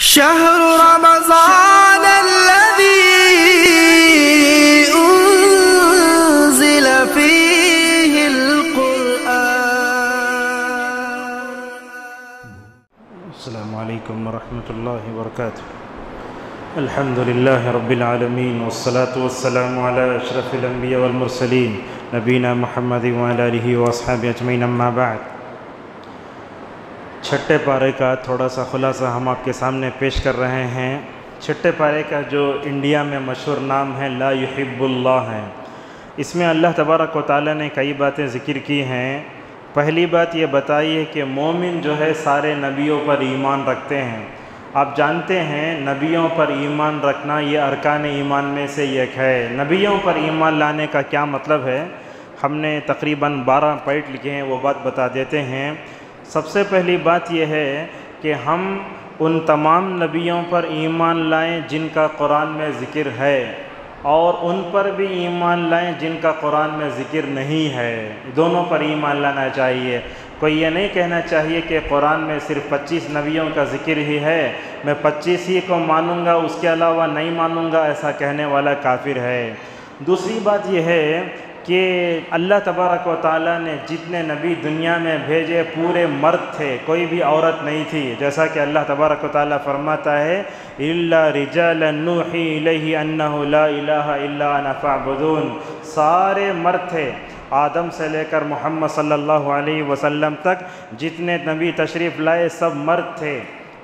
شهر رمضان الذي أنزل فيه القرآن. السلام عليكم ورحمة الله وبركاته. الحمد لله رب العالمين والصلاة والسلام على أشرف الأنبياء والمرسلين نبينا محمد وعلى آله وأصحابه أجمعين أما بعد. چھٹے پارے کا تھوڑا سا خلاصہ ہم آپ کے سامنے پیش کر رہے ہیں. چھٹے پارے کا جو انڈیا میں مشہور نام ہے لا یحب اللہ ہے. اس میں اللہ تبارک و تعالیٰ نے کئی باتیں ذکر کی ہیں. پہلی بات یہ بتائی ہے کہ مومن جو ہے سارے نبیوں پر ایمان رکھتے ہیں. آپ جانتے ہیں نبیوں پر ایمان رکھنا یہ ارکان ایمان میں سے ایک ہے. نبیوں پر ایمان لانے کا کیا مطلب ہے؟ ہم نے تقریباً 12 پوائنٹ لکھے ہیں، وہ بات بتا دیتے ہیں. سب سے پہلی بات یہ ہے کہ ہم ان تمام نبیوں پر ایمان لائیں جن کا قرآن میں ذکر ہے، اور ان پر بھی ایمان لائیں جن کا قرآن میں ذکر نہیں ہے. دونوں پر ایمان لانا چاہیے. کوئی یہ نہیں کہنا چاہیے کہ قرآن میں صرف 25 نبیوں کا ذکر ہی ہے، میں 25 ہی کو مانوں گا، اس کے علاوہ نہیں مانوں گا، ایسا کہنے والا کافر ہے. دوسری بات یہ ہے کہ اللہ تبارک و تعالیٰ نے جتنے نبی دنیا میں بھیجے پورے مرد تھے، کوئی بھی عورت نہیں تھی. جیسا کہ اللہ تبارک و تعالیٰ فرماتا ہے اِلَّا رِجَالًا نُوحِي إِلَيْهِ أَنَّهُ لَا إِلَٰهَ إِلَّا أَنَا فَاعْبُدُونِ. سارے مرد تھے، آدم سے لے کر محمد صلی اللہ علیہ وسلم تک جتنے نبی تشریف لائے سب مرد تھے.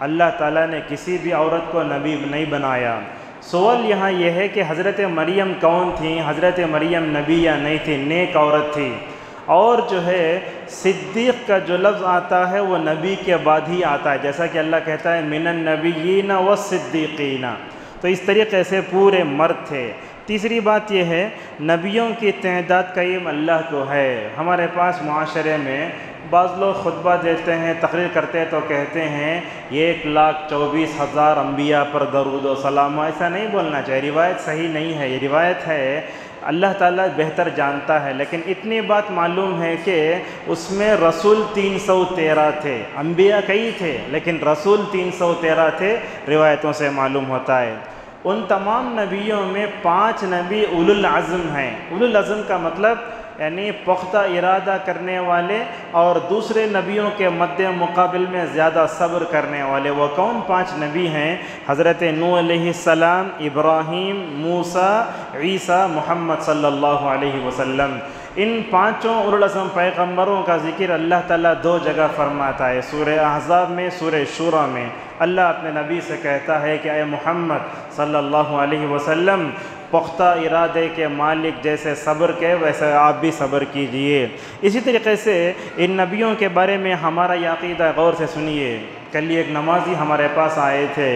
اللہ تعالیٰ نے کسی بھی عورت کو نبی نہیں بنایا. سوال یہاں یہ ہے کہ حضرت مریم کون تھیں؟ حضرت مریم نبی یا نہیں تھی، نیک عورت تھی. اور جو ہے صدیق کا جو لفظ آتا ہے وہ نبی کے بعد ہی آتا ہے، جیسا کہ اللہ کہتا ہے من النبیین والصدیقین. تو اس طریقے سے پورے مرد تھے. تیسری بات یہ ہے نبیوں کی تعداد کا علم اللہ کو ہے. ہمارے پاس معاشرے میں بعض لوگ خطبہ دیتے ہیں، تقریر کرتے ہیں تو کہتے ہیں 1,24,000 انبیاء پر درود و سلام. ایسا نہیں بولنا چاہیے، روایت صحیح نہیں ہے. یہ روایت ہے، اللہ تعالیٰ بہتر جانتا ہے، لیکن اتنی بات معلوم ہے کہ اس میں رسول 313 تھے. انبیاء کئی تھے لیکن رسول 313 تھے، روایتوں سے معلوم ہوتا ہے. ان تمام نبیوں میں 5 نبی اولو العزم ہیں. اولو العزم کا مطلب یعنی پختہ ارادہ کرنے والے اور دوسرے نبیوں کے مد مقابل میں زیادہ صبر کرنے والے. وہ کون 5 نبی ہیں؟ حضرت نوح علیہ السلام، ابراہیم، موسیٰ، عیسیٰ، محمد صلی اللہ علیہ وسلم. ان 5 اولو العزم پیغمبروں کا ذکر اللہ تعالیٰ 2 جگہ فرماتا ہے، سورہ احزاب میں، سورہ شورى میں. اللہ اپنے نبی سے کہتا ہے کہ اے محمد صلی اللہ علیہ وسلم، پختہ ارادے کے مالک جیسے صبر کے ویسے آپ بھی صبر کیجئے. اسی طریقے سے ان نبیوں کے بارے میں ہمارا یہ عقیدہ غور سے سنیے. کل ایک نمازی ہمارے پاس آئے تھے،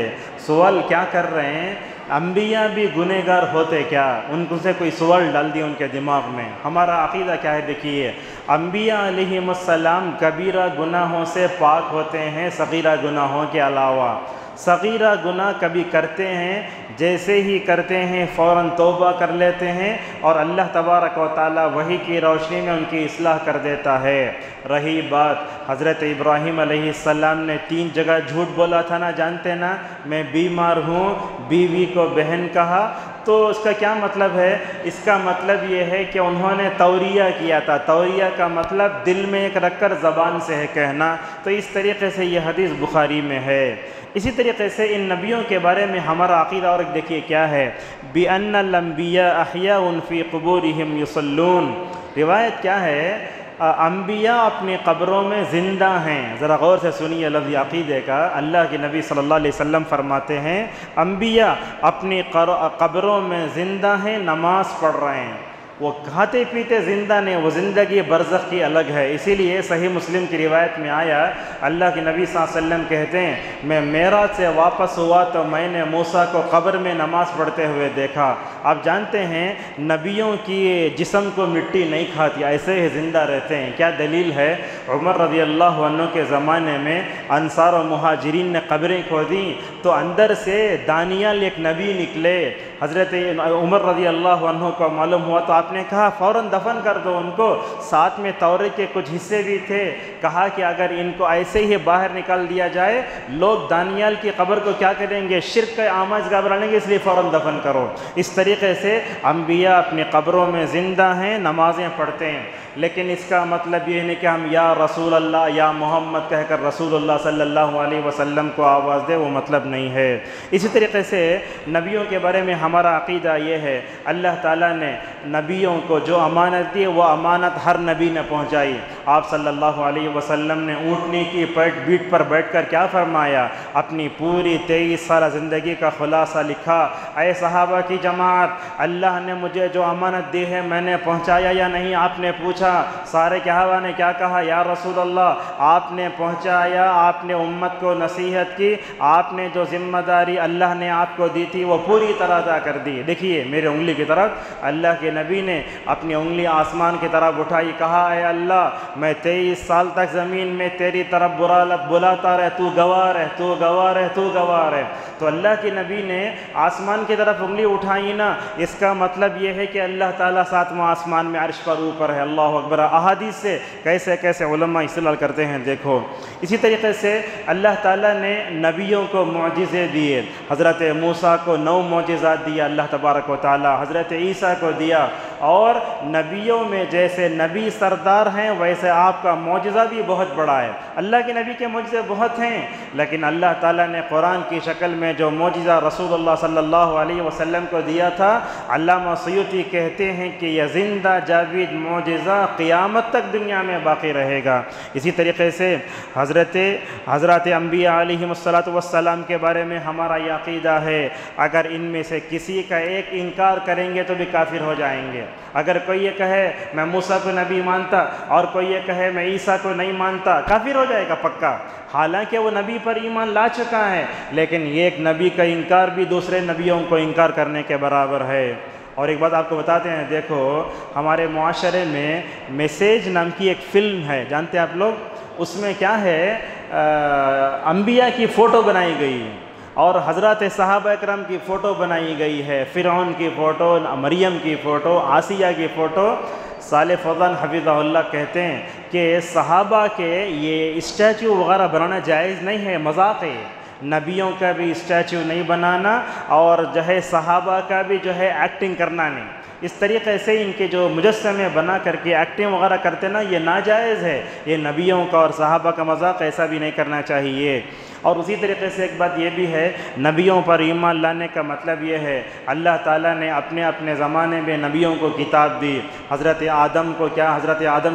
سوال کیا کر رہے ہیں انبیاء بھی گنہگار ہوتے کیا؟ ان کو سے کوئی سوال ڈال دیا ان کے دماغ میں. ہمارا عقیدہ کیا ہے دیکھیے، انبیاء علیہم السلام کبیرہ گناہوں سے پاک ہوتے ہیں صغیرہ گناہوں کے علاوہ. صغیرہ گناہ کبھی کرتے ہیں، جیسے ہی کرتے ہیں فوراً توبہ کر لیتے ہیں اور اللہ تبارک و تعالیٰ وحی کی روشنی میں ان کی اصلاح کر دیتا ہے. رہی بات حضرت ابراہیم علیہ السلام نے 3 جگہ جھوٹ بولا تھا نا، جانتے نا، میں بیمار ہوں، بیوی کو بہن کہا. تو اس کا کیا مطلب ہے؟ اس کا مطلب یہ ہے کہ انہوں نے توریہ کیا تھا. توریہ کا مطلب دل میں ایک رکھ کر زبان سے ہے کہنا. تو اس طریقے سے یہ حدیث بخاری میں ہے. اسی طریقے سے ان نبیوں کے بارے میں ہمارا عقیدہ اور دیکھیے کیا ہے، بِأَنَّ الْأَنْبِيَاءَ أَحْيَاءٌ فِي قُبُورِهِمْ يُصَلُّونَ. روایت کیا ہے؟ انبیاء اپنی قبروں میں زندہ ہیں. ذرا غور سے سنیے لفظ عقیدے کا. اللہ کے نبی صلی اللہ علیہ وسلم فرماتے ہیں انبیاء اپنی قبروں میں زندہ ہیں، نماز پڑھ رہے ہیں. وہ کھاتے پیتے زندہ نہیں، وہ زندگی برزخ کی الگ ہے. اسی لیے صحیح مسلم کی روایت میں آیا اللہ کے نبی صلی اللہ علیہ وسلم کہتے ہیں میں معراج سے واپس ہوا تو میں نے موسیٰ کو قبر میں نماز پڑھتے ہوئے دیکھا. آپ جانتے ہیں نبیوں کی جسم کو مٹی نہیں کھاتی، ایسے ہی زندہ رہتے ہیں. کیا دلیل ہے؟ عمر رضی اللہ عنہ کے زمانے میں انصار و مہاجرین نے قبریں کھودیں تو اندر سے دانیال ایک نبی نکلے. حضرت عمر رضی اللہ عنہ کو معلوم ہوا تو آپ نے کہا فوراً دفن کر دو ان کو، ساتھ میں تورات کے کچھ حصے بھی تھے، کہا کہ اگر ان کو ایسے ہی باہر نکال دیا جائے لوگ دانیال کی قبر کو کیا کریں گے، شرک کا آماج گاہ بنائیں گے، اس لیے فوراً دفن کرو۔ اس طریقے سے انبیاء اپنی قبروں میں زندہ ہیں، نمازیں پڑھتے ہیں، لیکن اس کا مطلب یہ نہیں کہ ہم یا رسول اللہ یا محمد کہہ کر رسول اللہ صلی اللہ علیہ وسلم کو آواز دے، وہ مطلب نہیں ہے۔ اسی طریقے سے نبیوں کے بارے میں ہمارا عقیدہ یہ ہے، اللہ تعالیٰ نے نبیوں کو جو امانت دی وہ امانت ہر نبی نے پہنچائی۔ آپ صلی اللہ علیہ وسلم نے اونٹنی کی پیٹھ پر بیٹھ کر کیا فرمایا، اپنی پوری 23 سالہ زندگی کا خلاصہ لکھا، اے صحابہ کی جماعت، اللہ نے مجھے جو امانت دی ہے میں نے پہنچایا یا نہیں؟ آپ نے پوچھا، سارے صحابہ نے کیا کہا، یا رسول اللہ آپ نے پہنچایا، آپ نے امت کو نصیحت کی، آپ نے جو ذمہ داری اللہ نے آپ کو دی تھی وہ پوری طرح ادا کر دی۔ دیکھیے میرے انگلی کی طرف اللہ کے نبی نے اپنی انگلی آسمان کی طرف اٹھائی، کہا اے اللہ میں 23 سال تک زمین میں تیری طرف بلاتا رہے، تو گواہ ہے، تو گواہ ہے، تو گواہ ہے۔ تو اللہ کے نبی نے آسمان کی طرف انگلی اٹھائی نا، اس کا مطلب یہ ہے کہ اللہ تعالیٰ ساتواں آسمان میں عرش پر اوپر ہے۔ اللہ اکبر۔ احادیث سے کیسے کیسے علماء استدلال کرتے ہیں دیکھو۔ اسی طریقے سے اللہ تعالیٰ نے نبیوں کو معجزے دیے، حضرت موسیٰ کو 9 معجزات دیا اللہ تبارک و تعالیٰ، حضرت عیسیٰ کو دیا، اور نبیوں میں جیسے نبی سردار ہیں ویسے آپ کا معجزہ بھی بہت بڑا ہے۔ اللہ کے نبی کے معجزے بہت ہیں، لیکن اللہ تعالیٰ نے قرآن کی شکل میں جو معجزہ رسول اللہ صلی اللہ علیہ وسلم کو دیا تھا، علامہ سیوطی کہتے ہیں کہ یہ زندہ جاوید معجزہ قیامت تک دنیا میں باقی رہے گا۔ اسی طریقے سے حضرات انبیاء علیہم السلام کے بارے میں ہمارا یہ عقیدہ ہے، اگر ان میں سے کسی کا ایک انکار کریں گے تو بھی کافر ہو جائیں گے۔ اگر کوئی یہ کہے میں موسیٰ کو نبی مانتا اور کوئی یہ کہے میں عیسیٰ کو نہیں مانتا، کافر ہو جائے گا پکا، حالانکہ وہ نبی پر ایمان لا چکا ہے، لیکن ایک نبی کا انکار بھی دوسرے نبیوں کو انکار کرنے کے برابر ہے۔ اور ایک بات آپ کو بتاتے ہیں، دیکھو ہمارے معاشرے میں میسیج نام کی ایک فلم ہے، جانتے ہیں آپ لوگ؟ اس میں کیا ہے، انبیاء کی فوٹو بنائی گئی ہے اور حضرات صحابہ اکرام کی فوٹو بنائی گئی ہے، فرعون کی فوٹو، مریم کی فوٹو، آسیہ کی فوٹو۔ صالح فوزان حفظہ اللہ کہتے ہیں کہ صحابہ کے یہ اسٹیچو وغیرہ بنانا جائز نہیں ہے، مذاق ہے۔ نبیوں کا بھی اسٹیچو نہیں بنانا اور جو ہے صحابہ کا بھی جو ہے ایکٹنگ کرنا نہیں۔ اس طریقے سے ان کے جو مجسمے بنا کر کے ایکٹنگ وغیرہ کرتے نا، یہ ناجائز ہے، یہ نبیوں کا اور صحابہ کا مذاق ایسا بھی نہیں کرنا چاہیے۔ اور اسی طریقے سے ایک بات یہ بھی ہے، نبیوں پر ایمان لانے کا مطلب یہ ہے، اللہ تعالیٰ نے اپنے زمانے میں نبیوں کو کتاب دی۔ حضرت آدم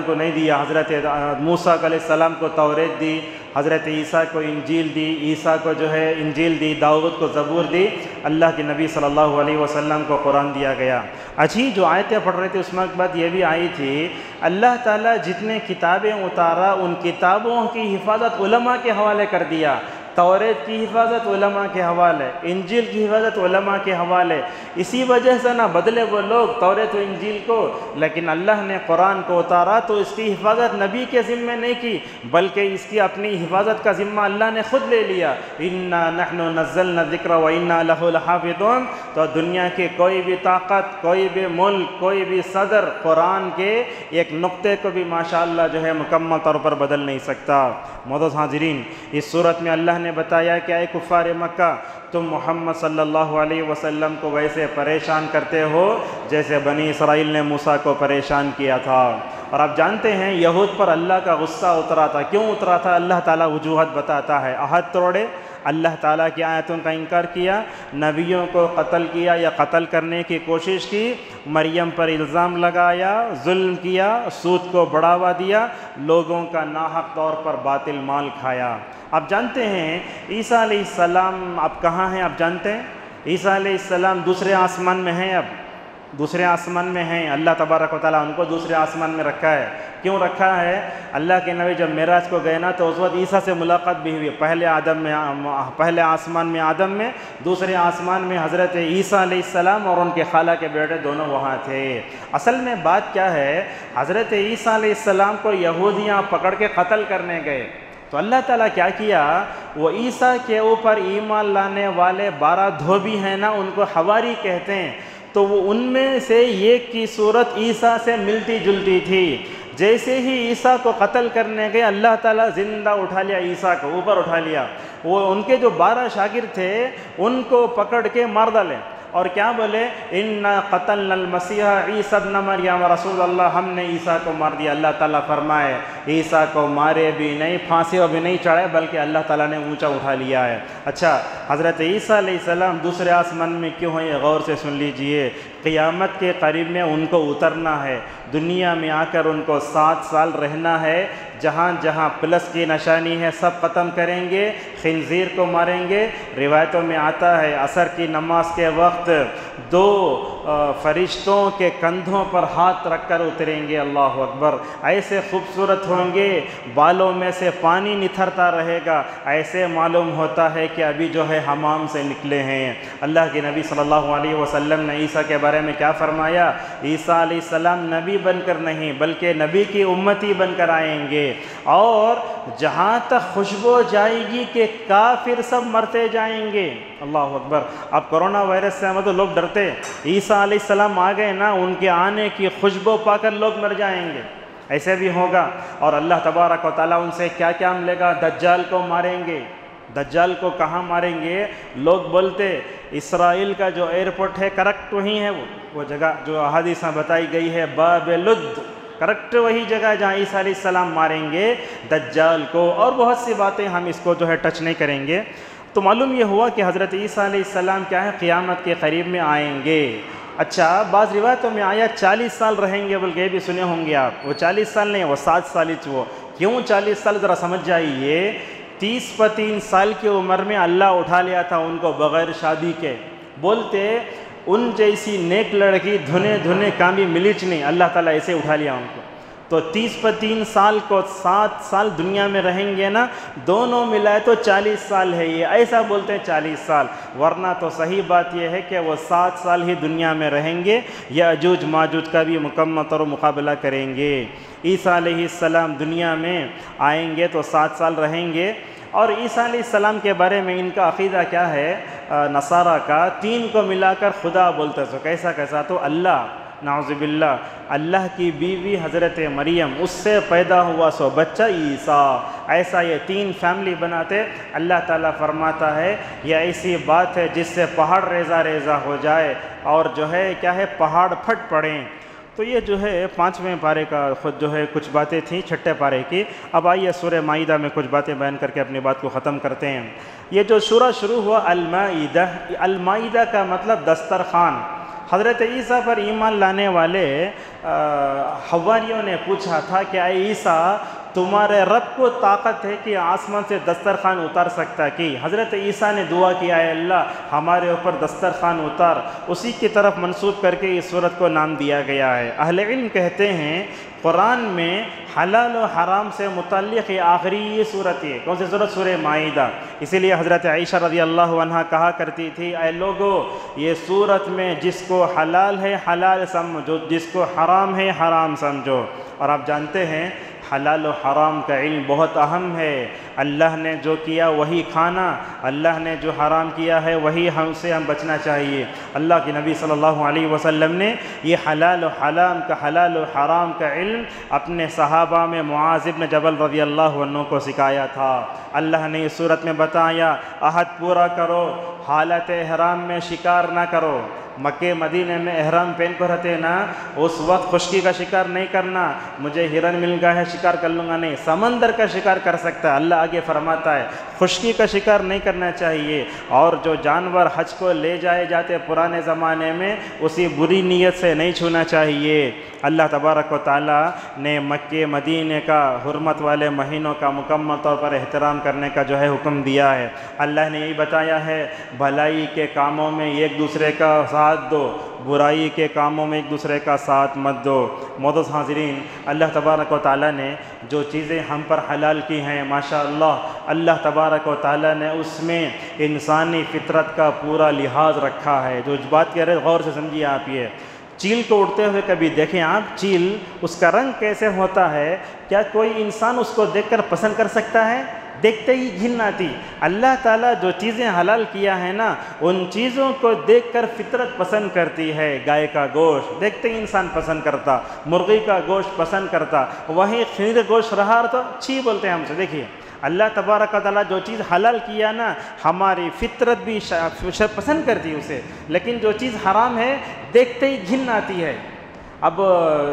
کو نہیں دیا، حضرت موسیٰ علیہ السلام کو تورات دی، حضرت عیسیٰ کو انجیل دی، عیسیٰ کو جو ہے انجیل دی، داؤد کو زبور دی، اللہ کے نبی صلی اللہ علیہ وسلم کو قرآن دیا گیا۔ اچھی جو آیتیں پڑھ رہے تھے اس میں ایک بات یہ بھی آئی تھی، اللہ تعالیٰ جتنے کتابیں اتارا ان کتابوں کی حفاظت علماء کے حوالے کر دیا۔ تورات کی حفاظت علماء کے حوالے، انجیل کی حفاظت علماء کے حوالے۔ اسی وجہ سے نہ بدلے وہ لوگ تورات و انجیل کو، لیکن اللہ نے قرآن کو اتارا تو اس کی حفاظت نبی کے ذمے نہیں کی، بلکہ اس کی اپنی حفاظت کا ذمہ اللہ نے خود لے لیا۔ اِنَّا نَحْنُ نَزَّلْنَا الذِّكْرَ وَإِنَّا لَهُ لَحَافِظُونَ۔ تو دنیا کی کوئی بھی طاقت، کوئی بھی ملک، کوئی بھی صدر قرآن کے ایک نقطے کو بھی ماشاءاللہ جو ہے مکمل طور پر بدل نہیں سکتا۔ معزز حاضرین، اس صورت میں اللہ نے بتایا کہ اے کفار مکہ، تم محمد صلی اللہ علیہ وسلم کو ویسے پریشان کرتے ہو جیسے بنی اسرائیل نے موسیٰ کو پریشان کیا تھا۔ اور آپ جانتے ہیں یہود پر اللہ کا غصہ اترا تھا، کیوں اترا تھا؟ اللہ تعالیٰ وجوہات بتاتا ہے، عہد توڑے، اللہ تعالیٰ کی آیتوں کا انکار کیا، نبیوں کو قتل کیا یا قتل کرنے کی کوشش کی، مریم پر الزام لگایا، ظلم کیا، سود کو بڑھاوا دیا، لوگوں کا ناحق طور پر باطل مال کھایا۔ آپ جانتے ہیں عیسیٰ علیہ السلام اب کہاں ہیں؟ آپ جانتے ہیں عیسیٰ علیہ السلام دوسرے آسمان میں ہیں، اب دوسرے آسمان میں ہیں۔ اللہ تبارک و تعالیٰ ان کو دوسرے آسمان میں رکھا ہے۔ کیوں رکھا ہے؟ اللہ کے نبی جب معراج کو گئے نا تو اس وقت عیسیٰ سے ملاقات بھی ہوئی، پہلے آسمان میں آدم میں، دوسرے آسمان میں حضرت عیسیٰ علیہ السلام اور ان کے خالہ کے بیٹے دونوں وہاں تھے۔ اصل میں بات کیا ہے، حضرت عیسیٰ علیہ السلام کو یہودیاں پکڑ کے قتل کرنے گئے، تو اللہ تعالیٰ کیا کیا، وہ عیسیٰ کے اوپر ایمان لانے والے 12 دھوبی ہیں نا، ان کو حواری کہتے ہیں، تو وہ ان میں سے ایک کی صورت عیسیٰ سے ملتی جلتی تھی۔ جیسے ہی عیسیٰ کو قتل کرنے گئے، اللہ تعالیٰ زندہ اٹھا لیا، عیسیٰ کو اوپر اٹھا لیا۔ وہ ان کے جو 12 شاگرد تھے ان کو پکڑ کے مار ڈالے، اور کیا بولے، اِنَّا قَتَلْنَا الْمَسِيحَ عِيسَى ابْنَ مَرْيَمَ، رسول اللہ ہم نے عیسیٰ کو مار دیا۔ اللہ تعالیٰ فرمائے عیسیٰ کو مارے بھی نہیں، پھانسی بھی نہیں چڑھائے، بلکہ اللہ تعالیٰ نے اونچا اٹھا لیا ہے۔ اچھا، حضرت عیسیٰ علیہ السلام دوسرے آسمان میں کیوں ہیں، یہ غور سے سن لیجئے۔ قیامت کے قریب میں ان کو اترنا ہے، دنیا میں آ کر ان کو 7 سال رہنا ہے، جہاں جہاں پلس کی نشانی ہے سب ختم کریں گے، خنزیر کو ماریں گے۔ روایتوں میں آتا ہے عصر کی نماز کے وقت 2 فرشتوں کے کندھوں پر ہاتھ رکھ کر اتریں گے، اللہ اکبر، ایسے خوبصورت ہوں گے، بالوں میں سے پانی نتھرتا رہے گا، ایسے معلوم ہوتا ہے کہ ابھی جو ہے حمام سے نکلے ہیں۔ اللہ کے نبی صلی اللہ علیہ وسلم نے عیسیٰ کے بارے میں کیا فرمایا، عیسیٰ علیہ السلام نبی بن کر نہیں بلکہ نبی کی امتی بن کر آئیں گے، اور جہاں تک خوشبو جائے گی کہ کافر سب مرتے جائیں گے۔ اللہ اکبر۔ اب کرونا وائرس سے تو لوگ ڈرتے، عیسیٰ علیہ السلام آ گئے نا، ان کے آنے کی خوشبو پا کر لوگ مر جائیں گے، ایسے بھی ہوگا۔ اور اللہ تبارک و تعالیٰ ان سے کیا کیا ملے گا، دجال کو ماریں گے۔ دجال کو کہاں ماریں گے، لوگ بولتے اسرائیل کا جو ایئرپورٹ ہے کریکٹ وہی ہے، وہ جگہ جو احادیث میں بتائی گئی ہے، باب لد، کریکٹ وہی جگہ ہے جہاں عیسیٰ علیہ السلام ماریں گے دجال کو، اور بہت سی باتیں ہم اس کو جو ہے ٹچ نہیں کریں گے۔ تو معلوم یہ ہوا کہ حضرت عیسیٰ علیہ السلام کیا ہے، قیامت کے قریب میں آئیں گے۔ اچھا، بعض روایتوں میں آیا 40 سال رہیں گے، بلکہ یہ بھی سنے ہوں گے آپ، وہ 40 سال نہیں، وہ 7 سال ہی، وہ کیوں 40 سال ذرا سمجھ جائیے۔ 30 سال کی عمر میں اللہ اٹھا لیا تھا ان کو بغیر شادی کے، بولتے ان جیسی نیک لڑکی دھنے دھنے کامی ملیچ نہیں، اللہ تعالیٰ ایسے اٹھا لیا ان کو۔ تو 30 سال کو 7 سال دنیا میں رہیں گے نا، دونوں ملائے تو 40 سال ہے، یہ ایسا بولتے ہیں 40 سال، ورنہ تو صحیح بات یہ ہے کہ وہ 7 سال ہی دنیا میں رہیں گے، یاجوج ماجوج کا بھی مکمل طور مقابلہ کریں گے۔ عیسیٰ علیہ السلام دنیا میں آئیں گے تو 7 سال رہیں گے۔ اور عیسیٰ علیہ السلام کے بارے میں ان کا عقیدہ کیا ہے، نصارہ کا، 3 کو ملا کر خدا بولتے سو، کیسا تو اللہ، نعوذ باللہ، اللہ کی بیوی حضرت مریم، اس سے پیدا ہوا سو بچہ عیسیٰ، ایسا یہ 3 فیملی بناتے۔ اللہ تعالیٰ فرماتا ہے یہ ایسی بات ہے جس سے پہاڑ ریزہ ریزہ ہو جائے، اور جو ہے کیا ہے، پہاڑ پھٹ پڑیں۔ تو یہ جو ہے 5ویں پارے کا خود جو ہے کچھ باتیں تھیں 6 پارے کی۔ اب آئیے سورہ مائدہ میں کچھ باتیں بیان کر کے اپنی بات کو ختم کرتے ہیں۔ یہ جو سورہ شروع ہوا المائدہ، المائدہ کا مطلب دسترخوان۔ حضرت عیسیٰ پر ایمان لانے والے حواریوں نے پوچھا تھا کہ اے عیسیٰ، تمہارے رب کو طاقت ہے کہ آسمان سے دسترخوان اتار سکتا کی؟ حضرت عیسیٰ نے دعا کیا، اے اللہ ہمارے اوپر دسترخوان اتار، اسی کی طرف منسوب کر کے اس سورت کو نام دیا گیا ہے۔ اہل علم کہتے ہیں قرآن میں حلال و حرام سے متعلق یہ آخری یہ صورت ہے۔ کون سی صورت؟ سورہ مائدہ۔ اسی لیے حضرت عائشہ رضی اللہ عنہا کہا کرتی تھی، اے لوگو، یہ صورت میں جس کو حلال ہے حلال سمجھو، جس کو حرام ہے حرام سمجھو۔ اور آپ جانتے ہیں حلال و حرام کا علم بہت اہم ہے۔ اللہ نے جو کیا وہی کھانا، اللہ نے جو حرام کیا ہے وہی ہم سے بچنا چاہیے۔ اللہ کے نبی صلی اللہ علیہ وسلم نے یہ حلال و حرام کا علم اپنے صحابہ میں معاذ بن جبل رضی اللہ عنہ کو سکھایا تھا۔ اللہ نے اس صورت میں بتایا، عہد پورا کرو، حالت احرام میں شکار نہ کرو۔ مکہ مدینہ میں احرام پہن کر رہتے نا، اس وقت خشکی کا شکار نہیں کرنا، مجھے ہرن مل گیا ہے شکار کر لوں گا، نہیں، سمندر کا شکار کر سکتا ہے۔ اللہ آگے فرماتا ہے خشکی کا شکار نہیں کرنا چاہیے، اور جو جانور حج کو لے جائے جاتے پرانے زمانے میں، اسی بری نیت سے نہیں چھونا چاہیے۔ اللہ تبارک و تعالیٰ نے مکہ مدینہ کا حرمت والے مہینوں کا مکمل طور پر احترام کرنے کا جو ہے حکم دیا ہے۔ اللہ نے یہی بتایا ہے، بھلائی کے کاموں میں ایک دوسرے کا ساتھ دو، برائی کے کاموں میں ایک دوسرے کا ساتھ مت دو۔ معزز حاضرین، اللہ تبارک و تعالیٰ نے جو چیزیں ہم پر حلال کی ہیں، ماشاءاللہ اللہ تبارک و تعالیٰ نے اس میں انسانی فطرت کا پورا لحاظ رکھا ہے۔ جو بات کہہ رہے غور سے سمجھیے آپ، یہ چیل کو اڑتے ہوئے کبھی دیکھیں آپ، چیل اس کا رنگ کیسے ہوتا ہے، کیا کوئی انسان اس کو دیکھ کر پسند کر سکتا ہے؟ دیکھتے ہی گھن آتی۔ اللہ تعالیٰ جو چیزیں حلال کیا ہے نا ان چیزوں کو دیکھ کر فطرت پسند کرتی ہے۔ گائے کا گوشت دیکھتے ہی انسان پسند کرتا، مرغی کا گوشت پسند کرتا، وہیں خنزیر گوشت رہا تو چھی بولتے ہیں ہم سے۔ دیکھیے اللہ تبارک و تعالیٰ جو چیز حلال کیا نا ہماری فطرت بھی پسند کرتی ہے اسے، لیکن جو چیز حرام ہے دیکھتے ہی گھن آتی ہے۔ اب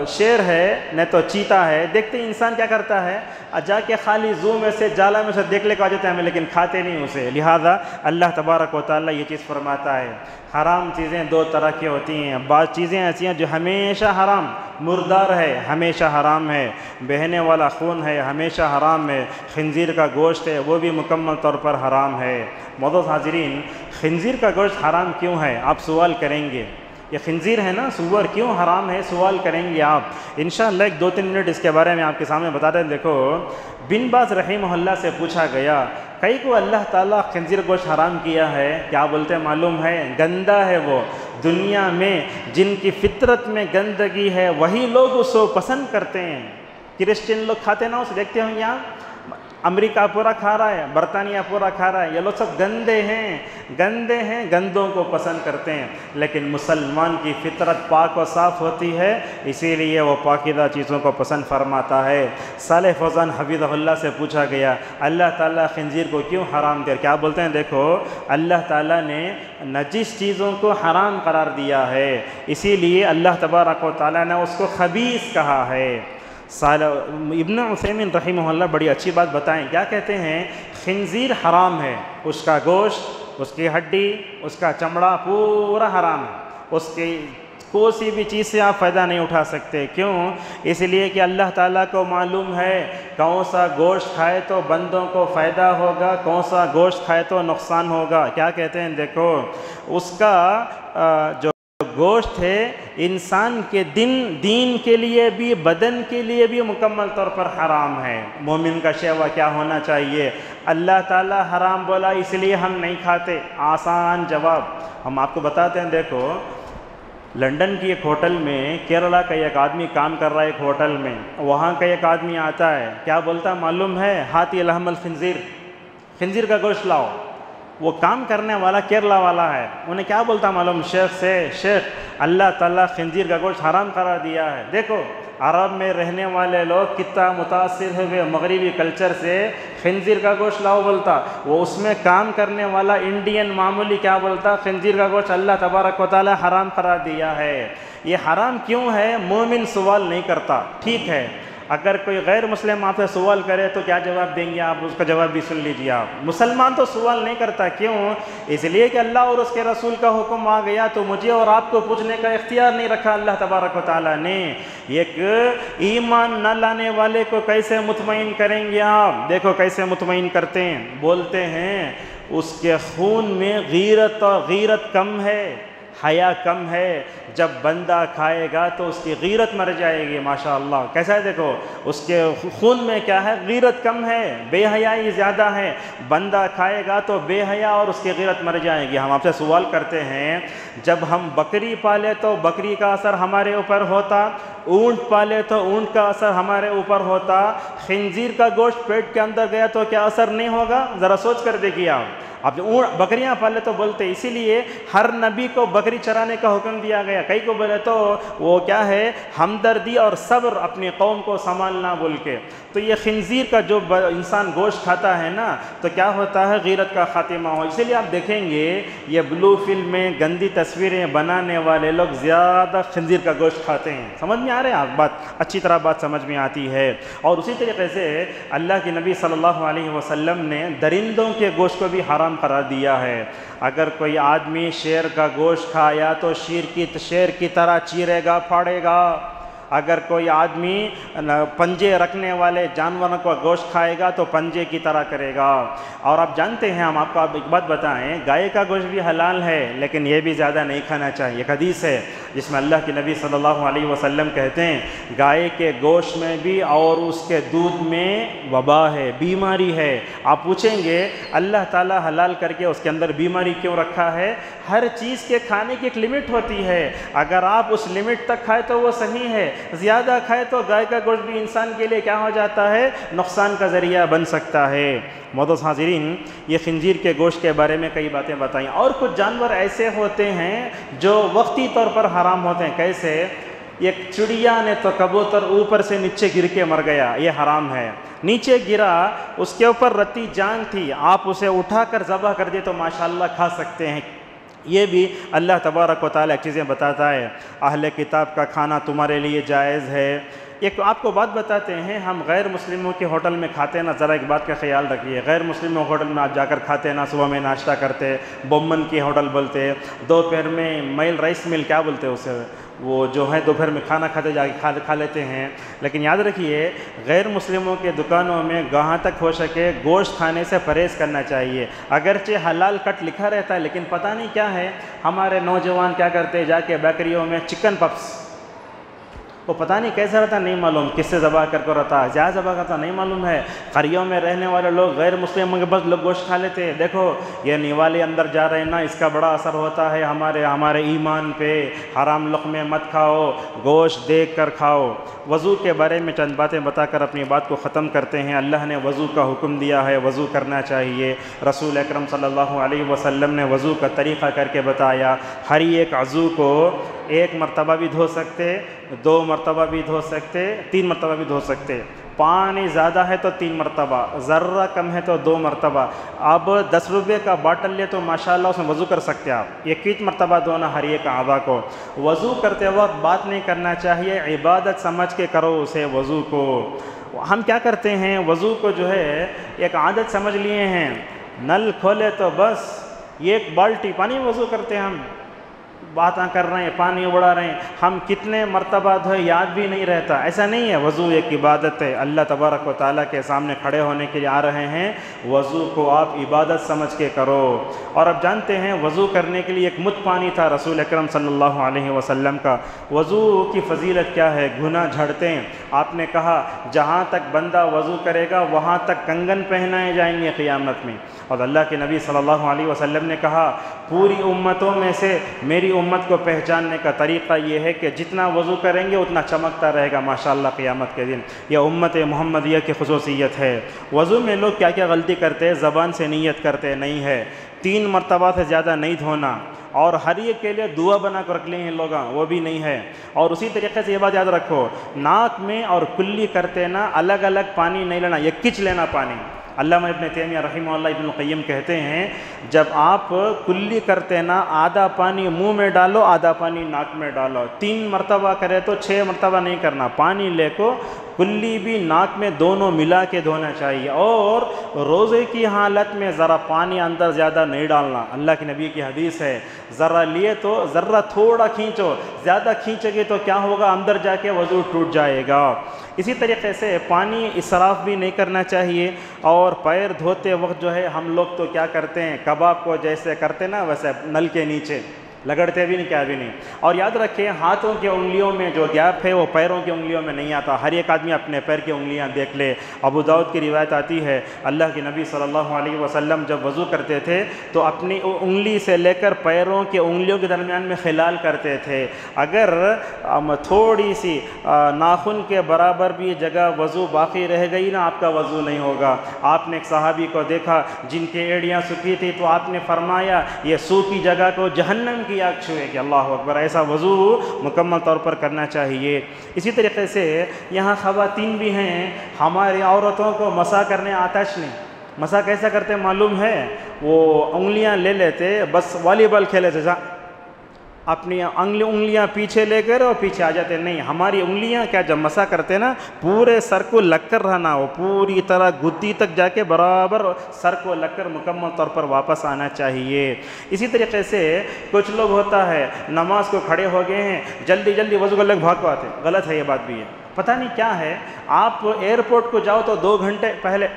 شیر ہے نہ تو چیتا ہے، دیکھتے ہی انسان کیا کرتا ہے جا کے خالی زو میں سے جالا میں سے دیکھ لے کے آ جاتے ہیں ہمیں، لیکن کھاتے نہیں اسے۔ لہذا اللہ تبارک و تعالیٰ یہ چیز فرماتا ہے حرام چیزیں دو طرح کی ہوتی ہیں، بعض چیزیں ایسی ہیں جو ہمیشہ حرام، مردار ہے ہمیشہ حرام ہے، بہنے والا خون ہے ہمیشہ حرام ہے، خنزیر کا گوشت ہے وہ بھی مکمل طور پر حرام ہے۔ معزز حاضرین، خنزیر کا گوشت حرام کیوں ہے آپ سوال کریں گے، یہ خنزیر ہے نا سور کیوں حرام ہے سوال کریں گے آپ۔ انشاءاللہ ایک 2-3 منٹ اس کے بارے میں آپ کے سامنے بتا دیں۔ دیکھو بن باز رحمہ اللہ سے پوچھا گیا کئی کو اللہ تعالیٰ خنزیر گوشت حرام کیا ہے، کیا بولتے ہیں معلوم ہے؟ گندہ ہے وہ، دنیا میں جن کی فطرت میں گندگی ہے وہی لوگ اس کو پسند کرتے ہیں۔ کرسچن لوگ کھاتے نا اسے دیکھتے ہوں یہاں، امریکہ پورا کھا رہا ہے، برطانیہ پورا کھا رہا ہے، یہ لوگ سب گندے ہیں، گندوں کو پسند کرتے ہیں۔ لیکن مسلمان کی فطرت پاک و صاف ہوتی ہے، اسی لیے وہ پاکیزہ چیزوں کو پسند فرماتا ہے۔ صالح فوزان حفظہ اللہ سے پوچھا گیا اللہ تعالیٰ خنزیر کو کیوں حرام کر، کیا بولتے ہیں؟ دیکھو اللہ تعالیٰ نے نجس چیزوں کو حرام قرار دیا ہے، اسی لیے اللہ تبارک و تعالیٰ نے اس کو خبیث کہا ہے۔ ابن عثیمین رحمہ اللہ بڑی اچھی بات بتائیں، کیا کہتے ہیں؟ خنزیر حرام ہے، اس کا گوشت، اس کی ہڈی، اس کا چمڑا پورا حرام ہے، اس کی کوئی سی بھی چیز سے آپ فائدہ نہیں اٹھا سکتے۔ کیوں؟ اس لیے کہ اللہ تعالیٰ کو معلوم ہے کون سا گوشت کھائے تو بندوں کو فائدہ ہوگا، کون سا گوشت کھائے تو نقصان ہوگا۔ کیا کہتے ہیں؟ دیکھو اس کا جو گوشت ہے انسان کے دین کے لیے بھی بدن کے لیے بھی مکمل طور پر حرام ہے۔ مومن کا شیوا کیا ہونا چاہیے؟ اللہ تعالیٰ حرام بولا اس لیے ہم نہیں کھاتے، آسان جواب ہم آپ کو بتاتے ہیں۔ دیکھو لنڈن کی ایک ہوٹل میں کیرلا کا ایک آدمی کام کر رہا ہے ایک ہوٹل میں، وہاں کا ایک آدمی آتا ہے، کیا بولتا معلوم ہے؟ ہاتی لحم الخنزیر، خنزیر کا گوشت لاؤ۔ وہ کام کرنے والا کیرلا والا ہے، انہیں کیا بولتا معلوم؟ شیخ سے، شیخ اللہ تعالیٰ خنزیر کا گوشت حرام قرار دیا ہے۔ دیکھو عرب میں رہنے والے لوگ کتنا متاثر ہوئے مغربی کلچر سے، خنزیر کا گوشت لاؤ بولتا، وہ اس میں کام کرنے والا انڈین معمولی کیا بولتا؟ خنزیر کا گوشت اللہ تبارک و تعالیٰ حرام قرار دیا ہے۔ یہ حرام کیوں ہے؟ مومن سوال نہیں کرتا، ٹھیک ہے؟ اگر کوئی غیر مسلم آپ سے سوال کرے تو کیا جواب دیں گے آپ؟ اس کا جواب بھی سن لیجیے آپ۔ مسلمان تو سوال نہیں کرتا، کیوں؟ اس لیے کہ اللہ اور اس کے رسول کا حکم آ گیا تو مجھے اور آپ کو پوچھنے کا اختیار نہیں رکھا اللہ تبارک و تعالیٰ نے۔ ایک ایمان نہ لانے والے کو کیسے مطمئن کریں گے آپ؟ دیکھو کیسے مطمئن کرتے ہیں، بولتے ہیں اس کے خون میں غیرت کم ہے، حیا کم ہے، جب بندہ کھائے گا تو اس کی غیرت مر جائے گی۔ ماشاءاللہ کیسا ہے؟ دیکھو اس کے خون میں کیا ہے؟ غیرت کم ہے، بے حیائی زیادہ ہے، بندہ کھائے گا تو بے حیا اور اس کی غیرت مر جائے گی۔ ہم آپ سے سوال کرتے ہیں جب ہم بکری پالے تو بکری کا اثر ہمارے اوپر ہوتا، اونٹ پالے تو اونٹ کا اثر ہمارے اوپر ہوتا، خنزیر کا گوشت پیٹ کے اندر گیا تو کیا اثر نہیں ہوگا؟ ذرا سوچ کر دیکھیے آپ۔ اب بکریاں پالے تو بولتے، اسی لیے ہر نبی کو بکری چرانے کا حکم دیا گیا۔ کئی کو بولے تو وہ کیا ہے؟ ہمدردی اور صبر اپنی قوم کو سنبھالنا بول کے۔ تو یہ خنزیر کا جو انسان گوشت کھاتا ہے نا تو کیا ہوتا ہے؟ غیرت کا خاتمہ ہو۔ اسی لیے آپ دیکھیں گے یہ بلو فلم میں گندی تصویریں بنانے والے لوگ زیادہ خنزیر کا گوشت کھاتے ہیں۔ سمجھ میں آ رہے ہیں آپ بات؟ اچھی طرح بات سمجھ میں آتی ہے۔ اور اسی طریقے سے اللہ کے نبی صلی اللہ علیہ وسلم نے درندوں کے گوشت کو بھی حرام قرار دیا ہے۔ اگر کوئی آدمی شیر کا گوشت کھایا تو شیر کی طرح چیرے گا، پھاڑے گا۔ اگر کوئی آدمی پنجے رکھنے والے جانوروں کا گوشت کھائے گا تو پنجے کی طرح کرے گا۔ اور آپ جانتے ہیں، ہم آپ کو ایک بات بتائیں، گائے کا گوشت بھی حلال ہے لیکن یہ بھی زیادہ نہیں کھانا چاہیے۔ ایک حدیث ہے جس میں اللہ کے نبی صلی اللہ علیہ وسلم کہتے ہیں گائے کے گوشت میں بھی اور اس کے دودھ میں وبا ہے، بیماری ہے۔ آپ پوچھیں گے اللہ تعالیٰ حلال کر کے اس کے اندر بیماری کیوں رکھا ہے؟ ہر چیز کے کھانے کی ایک لمٹ ہوتی ہے، اگر آپ اس لمٹ تک کھائے تو وہ صحیح ہے، زیادہ کھائے تو گائے کا گوشت بھی انسان کے لیے کیا ہو جاتا ہے؟ نقصان کا ذریعہ بن سکتا ہے۔ معزز حاضرین، یہ خنزیر کے گوشت کے بارے میں کئی باتیں بتائیں۔ اور کچھ جانور ایسے ہوتے ہیں جو وقتی طور پر حرام ہوتے ہیں۔ کیسے؟ ایک چڑیا نے تو کبوتر اوپر سے نیچے گر کے مر گیا، یہ حرام ہے۔ نیچے گرا، اس کے اوپر رتی جان تھی، آپ اسے اٹھا کر ذبح کر دے تو ماشاءاللہ کھا سکتے ہیں۔ یہ بھی اللہ تبارک و تعالیٰ چیزیں بتاتا ہے۔ اہل کتاب کا کھانا تمہارے لیے جائز ہے۔ ایک آپ کو بات بتاتے ہیں، ہم غیر مسلموں کے ہوٹل میں کھاتے نا، ذرا ایک بات کا خیال رکھیے، غیر مسلموں ہوٹل میں آپ جا کر کھاتے نا، صبح میں ناشتہ کرتے، بومن کی ہوٹل بولتے، دوپہر میں میل رائس مل کیا بولتے اسے، وہ جو ہے دوپہر میں کھانا کھاتے جا کے کھا لیتے ہیں۔ لیکن یاد رکھیے غیر مسلموں کے دکانوں میں جہاں تک ہو سکے گوشت کھانے سے پرہیز کرنا چاہیے۔ اگرچہ حلال کٹ لکھا رہتا ہے لیکن پتہ نہیں کیا ہے، ہمارے نوجوان کیا کرتے، جا کے بیکریوں میں چکن پپس، وہ پتہ نہیں کیسا رہتا نہیں معلوم، کس سے ذبح کر کے رہتا، جہاں ذبح کرتا نہیں معلوم ہے۔ قریوں میں رہنے والے لوگ غیر مسلموں کے بس لوگ گوشت کھا لیتے ہیں۔ دیکھو یہ نیوالے اندر جا رہے ہیں نا، اس کا بڑا اثر ہوتا ہے ہمارے ایمان پہ۔ حرام لقمے مت کھاؤ، گوشت دیکھ کر کھاؤ۔ وضو کے بارے میں چند باتیں بتا کر اپنی بات کو ختم کرتے ہیں۔ اللہ نے وضو کا حکم دیا ہے، وضو کرنا چاہیے۔ رسول اکرم صلی اللہ علیہ وسلم نے وضو کا طریقہ کر کے بتایا۔ ہر ایک عضو کو ایک مرتبہ بھی دھو سکتے، 2 مرتبہ بھی دھو سکتے، 3 مرتبہ بھی دھو سکتے۔ پانی زیادہ ہے تو 3 مرتبہ، ذرہ کم ہے تو 2 مرتبہ۔ اب 10 روپے کا باٹل لے تو ماشاءاللہ اس میں وضو کر سکتے آپ۔ 21 مرتبہ دھونا ہر ایک اعضاء کو۔ وضو کرتے وقت بات نہیں کرنا چاہیے، عبادت سمجھ کے کرو اسے وضو کو۔ ہم کیا کرتے ہیں، وضو کو جو ہے ایک عادت سمجھ لیے ہیں، نل کھولے تو بس 1 بالٹی پانی وضو کرتے ہیں، ہم باتاں کر رہے ہیں، پانی اڑا رہے ہیں، ہم کتنے مرتبہ دھوئے یاد بھی نہیں رہتا۔ ایسا نہیں ہے، وضو ایک عبادت ہے، اللہ تبارک و تعالیٰ کے سامنے کھڑے ہونے کے لیے آ رہے ہیں، وضو کو آپ عبادت سمجھ کے کرو۔ اور اب جانتے ہیں وضو کرنے کے لیے ایک مت پانی تھا رسول اکرم صلی اللہ علیہ وسلم کا۔ وضو کی فضیلت کیا ہے، گناہ جھڑتے ہیں۔ آپ نے کہا جہاں تک بندہ وضو کرے گا وہاں تک کنگن پہنائے جائیں گے قیامت میں۔ اور اللہ کے نبی صلی اللہ علیہ وسلم نے کہا پوری امتوں میں سے میری امت کو پہچاننے کا طریقہ یہ ہے کہ جتنا وضو کریں گے اتنا چمکتا رہے گا ماشاءاللہ قیامت کے دن۔ یہ امت محمدیہ کی خصوصیت ہے۔ وضو میں لوگ کیا کیا غلطی کرتے ہیں، زبان سے نیت کرتے نہیں ہے، 3 مرتبہ سے زیادہ نہیں دھونا، اور ہر ایک کے لیے دعا بنا کر رکھ لیں ہیں لوگ، وہ بھی نہیں ہے۔ اور اسی طریقے سے یہ بات یاد رکھو، ناک میں اور کلی کرتے نا الگ الگ پانی نہیں لینا، یہ کھینچ لینا پانی۔ علامہ ابن تیمیہ رحمہ اللہ، ابن القیم کہتے ہیں جب آپ کلی کرتے نا آدھا پانی منہ میں ڈالو، آدھا پانی ناک میں ڈالو، 3 مرتبہ کرے تو 6 مرتبہ نہیں کرنا، پانی لے کو کلی بھی ناک میں دونوں ملا کے دھونا چاہیے۔ اور روزے کی حالت میں ذرا پانی اندر زیادہ نہیں ڈالنا، اللہ کے نبی کی حدیث ہے ذرا لیے تو ذرا تھوڑا کھینچو، زیادہ کھینچے گے تو کیا ہوگا، اندر جا کے وضو ٹوٹ جائے گا۔ اسی طریقے سے پانی اسراف بھی نہیں کرنا چاہیے۔ اور پیر دھوتے وقت جو ہے ہم لوگ تو کیا کرتے ہیں، کباب کو جیسے کرتے نا ویسے نل کے نیچے لگڑتے بھی نہیں، کیا بھی نہیں۔ اور یاد رکھیں ہاتھوں کی انگلیوں میں جو گیپ ہے وہ پیروں کی انگلیوں میں نہیں آتا، ہر ایک آدمی اپنے پیر کی انگلیاں دیکھ لے۔ ابو داؤد کی روایت آتی ہے اللہ کے نبی صلی اللہ علیہ وسلم جب وضو کرتے تھے تو اپنی انگلی سے لے کر پیروں کی انگلیوں کے درمیان میں خلال کرتے تھے۔ اگر تھوڑی سی ناخن کے برابر بھی جگہ وضو باقی رہ گئی نا، آپ کا وضو نہیں ہوگا۔ آپ نے ایک صحابی کو دیکھا جن کی ایڑیاں سوکھی تھی تو آپ نے فرمایا یہ سوکھی جگہ کو جہنم کی آگ چھوئے گی، اللہ اکبر۔ ایسا وضو مکمل طور پر کرنا چاہیے۔ اسی طریقے سے یہاں خواتین بھی ہیں، ہماری عورتوں کو مسح کرنے آتش نہیں، مسح کیسا کرتے معلوم ہے، وہ انگلیاں لے لیتے، بس والی بال کھیلے تھے، اپنی انگلیاں پیچھے لے کر اور پیچھے آ جاتے نہیں۔ ہماری انگلیاں کیا جب مسح کرتے نا پورے سر کو لگ کر رہنا، وہ پوری طرح گدی تک جا کے برابر سر کو لگ کر مکمل طور پر واپس آنا چاہیے۔ اسی طریقے سے کچھ لوگ ہوتا ہے نماز کو کھڑے ہو گئے ہیں، جلدی جلدی وضو کر لے بھاگ کو آتے، غلط ہے یہ بات بھی ہے۔ پتہ نہیں کیا ہے، آپ ایئرپورٹ کو جاؤ تو 2 گھنٹے پہلے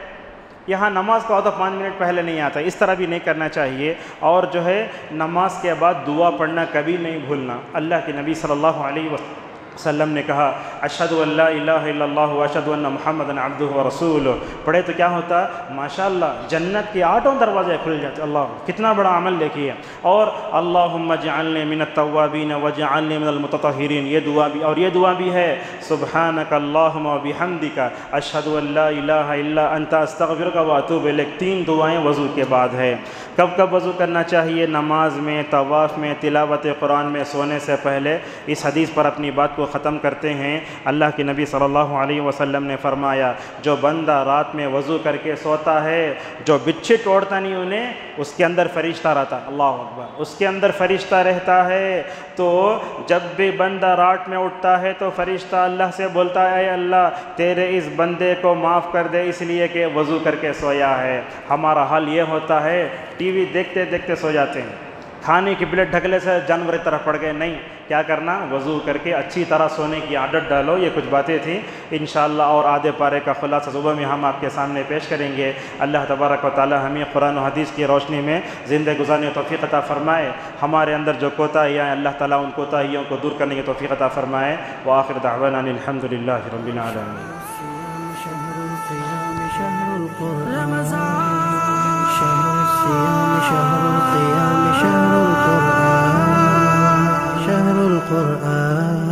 یہاں نماز کا وقت 5 منٹ پہلے نہیں آتا، اس طرح بھی نہیں کرنا چاہیے۔ اور جو ہے نماز کے بعد دعا پڑھنا کبھی نہیں بھولنا۔ اللہ کے نبی صلی اللہ علیہ وسلم نے کہا اشہد ان لا الہ الا اللہ واشہد ان محمدًا عبدہ ورسولہ، پڑھے تو کیا ہوتا؟ ماشاءاللہ جنت کے 8 دروازے کھل جاتے۔ اللہ کتنا بڑا عمل دیکھیے۔ اور اللہم اجعلنی من التوابین واجعلنی من المتطہرین، یہ دعا بھی، اور یہ دعا بھی ہے سبحانک اللہم وبحمدک اشہد ان لا الہ الا انت استغفرک واتوب الیک۔ 3 دعائیں وضو کے بعد ہے۔ کب کب وضو کرنا چاہیے؟ نماز میں، طواف میں، تلاوت قرآن میں، سونے سے پہلے۔ اس حدیث پر اپنی بات کو ختم کرتے ہیں۔ اللہ کے نبی صلی اللہ علیہ وسلم نے فرمایا جو بندہ رات میں وضو کر کے سوتا ہے، جو بچھے توڑتا نہیں انہیں، اس کے اندر فرشتہ رہتا۔ اللہ اکبر، اس کے اندر فرشتہ رہتا ہے۔ تو جب بھی بندہ رات میں اٹھتا ہے تو فرشتہ اللہ سے بولتا ہے اے اللہ تیرے اس بندے کو معاف کر دے اس لیے کہ وضو کر کے سویا ہے۔ ہمارا حال یہ ہوتا ہے ٹی وی دیکھتے دیکھتے سو جاتے ہیں، کھانے کی پلیٹ ڈھکلے سے جانور طرف پڑ گئے۔ نہیں، کیا کرنا؟ وضو کر کے اچھی طرح سونے کی عادت ڈالو۔ یہ کچھ باتیں تھیں انشاءاللہ، اور آدھے پارے کا خلاصہ صبح میں ہم آپ کے سامنے پیش کریں گے۔ اللہ تبارک و تعالی ہمیں قرآن و حدیث کی روشنی میں زندہ گزارنے کی توفیق عطا فرمائے۔ ہمارے اندر جو کوتاہیاں ہیں اللہ تعالیٰ ان کوتاہیوں کو دور کرنے کی توفیق عطا فرمائے۔ وآخر دعوانا الحمد للہ رب العالمین۔ شهر القرآن